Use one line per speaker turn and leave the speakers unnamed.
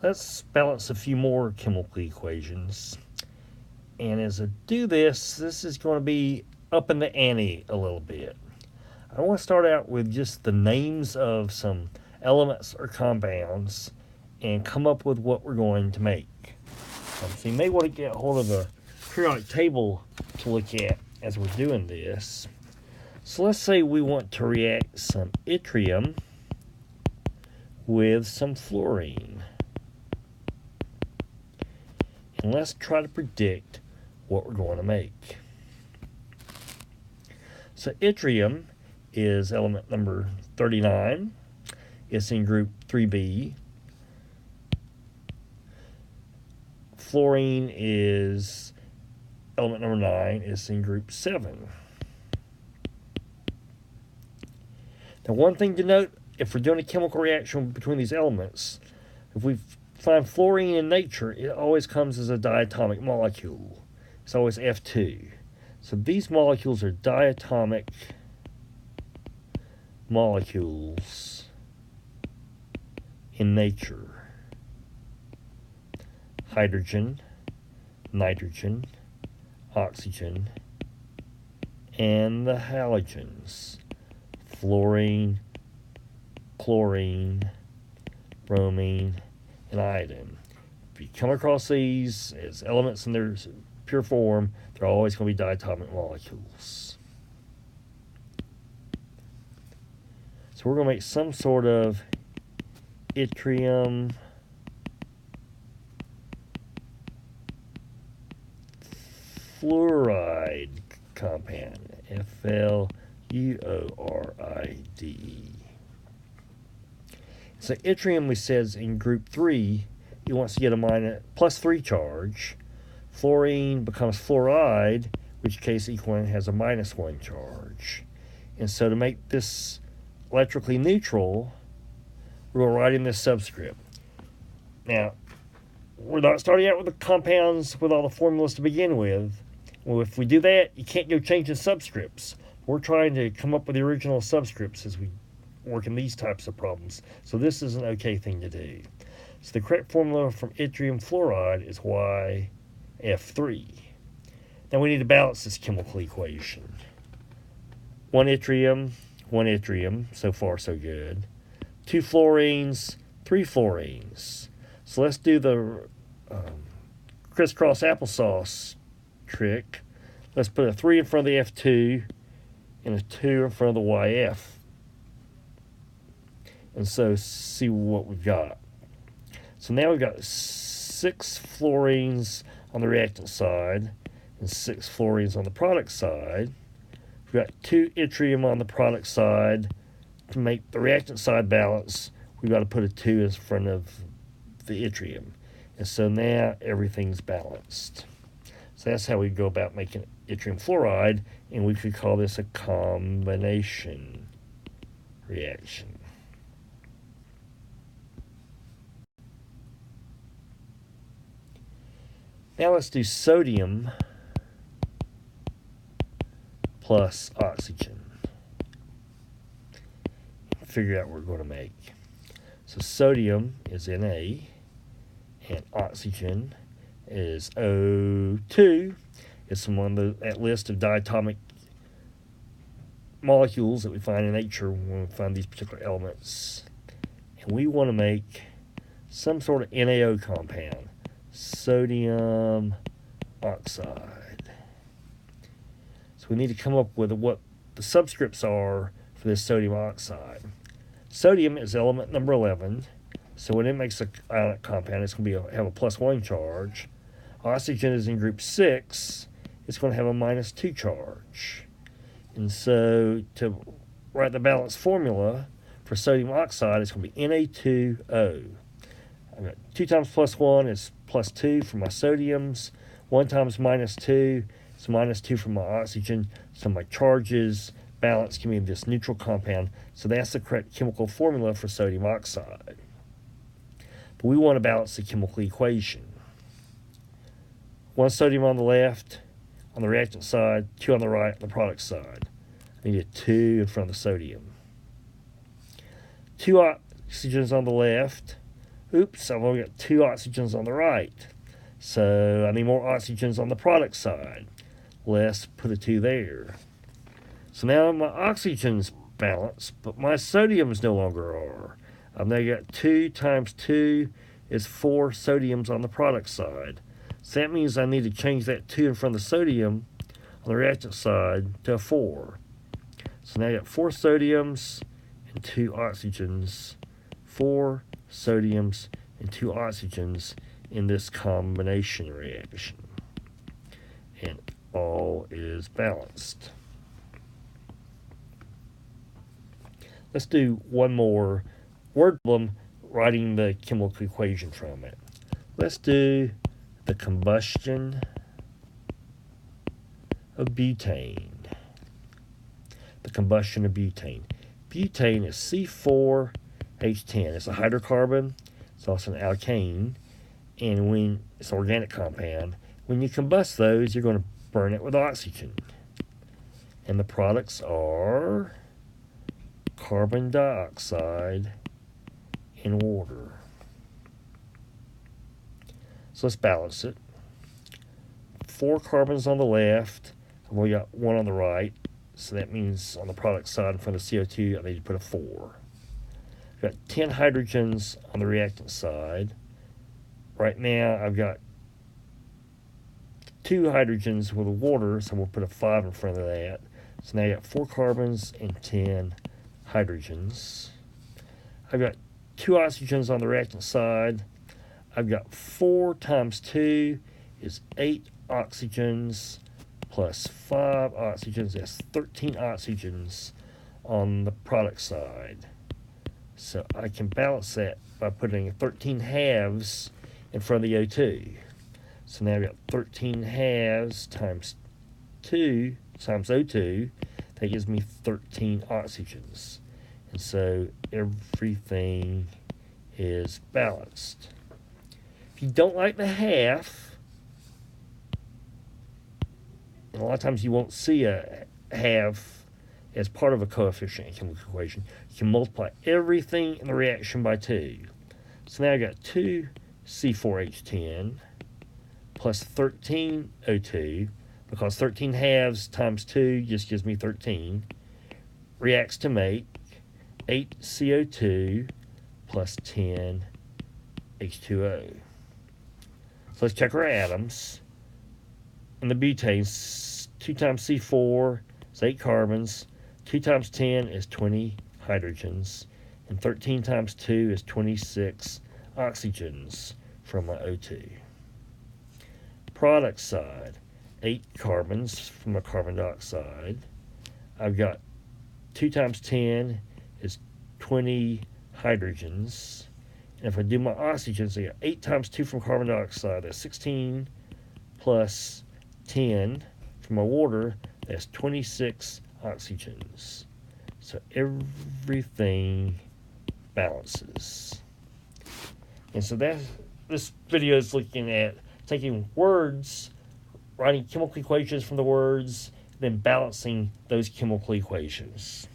Let's balance a few more chemical equations. And as I do this is going to be up in the ante a little bit. I want to start out with just the names of some elements or compounds and come up with what we're going to make. So you may want to get a hold of a periodic table to look at as we're doing this. So let's say we want to react some yttrium with some fluorine. And let's try to predict what we're going to make. So yttrium is element number 39. It's in group 3b. Fluorine is element number 9. It's in group 7. Now, one thing to note, if we're doing a chemical reaction between these elements, if we find fluorine in nature, it always comes as a diatomic molecule. It's always F2. So these molecules are diatomic molecules in nature. Hydrogen, nitrogen, oxygen, and the halogens. Fluorine, chlorine, bromine, and iodine. If you come across these as elements in their pure form, they're always going to be diatomic molecules. So we're going to make some sort of yttrium fluoride compound, Fluoride. So yttrium, we said, is in group 3. It wants to get a +3 charge. Fluorine becomes fluoride, in which case each one has a -1 charge. And so to make this electrically neutral, we're going to write in this subscript. Now, we're not starting out with the compounds with all the formulas to begin with. Well, if we do that, you can't go changing subscripts. We're trying to come up with the original subscripts as we work in these types of problems. So this is an okay thing to do. So the correct formula from yttrium fluoride is YF3. Now we need to balance this chemical equation. 1 yttrium, so far so good. 2 fluorines, 3 fluorines. So let's do the crisscross applesauce trick. Let's put a 3 in front of the F2 and a 2 in front of the YF. And so see what we've got. So now we've got 6 fluorines on the reactant side and 6 fluorines on the product side. We've got 2 yttrium on the product side. To make the reactant side balance, we've got to put a 2 in front of the yttrium. And so now everything's balanced. So that's how we go about making yttrium fluoride, and we could call this a combination reaction. Now let's do sodium plus oxygen. Figure out what we're going to make. So sodium is Na, and oxygen is O2. It's one of that list of diatomic molecules that we find in nature when we find these particular elements. And we want to make some sort of NaO compound, sodium oxide. So we need to come up with what the subscripts are for this sodium oxide. Sodium is element number 11, so when it makes an ionic compound, it's going to have a +1 charge. Oxygen is in group 6. It's going to have a -2 charge. And so to write the balanced formula for sodium oxide, it's going to be Na2O. I've got 2 times +1 is +2 for my sodiums. 1 times -2 is -2 for my oxygen. So my charges balance give me this neutral compound. So that's the correct chemical formula for sodium oxide. But we want to balance the chemical equation. 1 sodium on the left, on the reactant side, 2 on the right, on the product side. I need a 2 in front of the sodium. 2 oxygens on the left, Oops, I've only got 2 oxygens on the right. So I need more oxygens on the product side. Let's put a 2 there. So now my oxygen's balanced, but my sodiums no longer are. I've now got 2 times 2 is 4 sodiums on the product side. So that means I need to change that 2 in front of the sodium on the reactant side to a 4. So now I got 4 sodiums and 2 oxygens. 4 sodiums and 2 oxygens in this combination reaction. And all is balanced. Let's do one more word problem writing the chemical equation from it. Let's do the combustion of butane. The combustion of butane. Butane is C4H10. It's a hydrocarbon. It's also an alkane. And when it's an organic compound, when you combust those, you're going to burn it with oxygen. And the products are carbon dioxide and water. So let's balance it. 4 carbons on the left, and we got 1 on the right. So that means on the product side in front of CO2, I need to put a 4. I've got 10 hydrogens on the reactant side. Right now, I've got 2 hydrogens with water, so we'll put a 5 in front of that. So now I got 4 carbons and 10 hydrogens. I've got 2 oxygens on the reactant side. I've got 4 times 2 is 8 oxygens plus 5 oxygens. That's 13 oxygens on the product side. So I can balance that by putting 13 halves in front of the O2. So now I've got 13 halves times 2 times O2. That gives me 13 oxygens. And so everything is balanced. If you don't like the half, and a lot of times you won't see a half as part of a coefficient in chemical equation, you can multiply everything in the reaction by 2. So now I've got 2 C4H10 plus 13 O2, because 13 halves times 2 just gives me 13, reacts to make 8 CO2 plus 10 H2O. So let's check our atoms. In the butane, 2 times C4 is 8 carbons, 2 times 10 is 20 hydrogens, and 13 times 2 is 26 oxygens from my O2. Product side, 8 carbons from the carbon dioxide. I've got 2 times 10 is 20 hydrogens. And if I do my oxygens, I got 8 times 2 from carbon dioxide, that's 16, plus 10 from my water, that's 26 oxygens. So everything balances. And so this video is looking at taking words, writing chemical equations from the words, then balancing those chemical equations.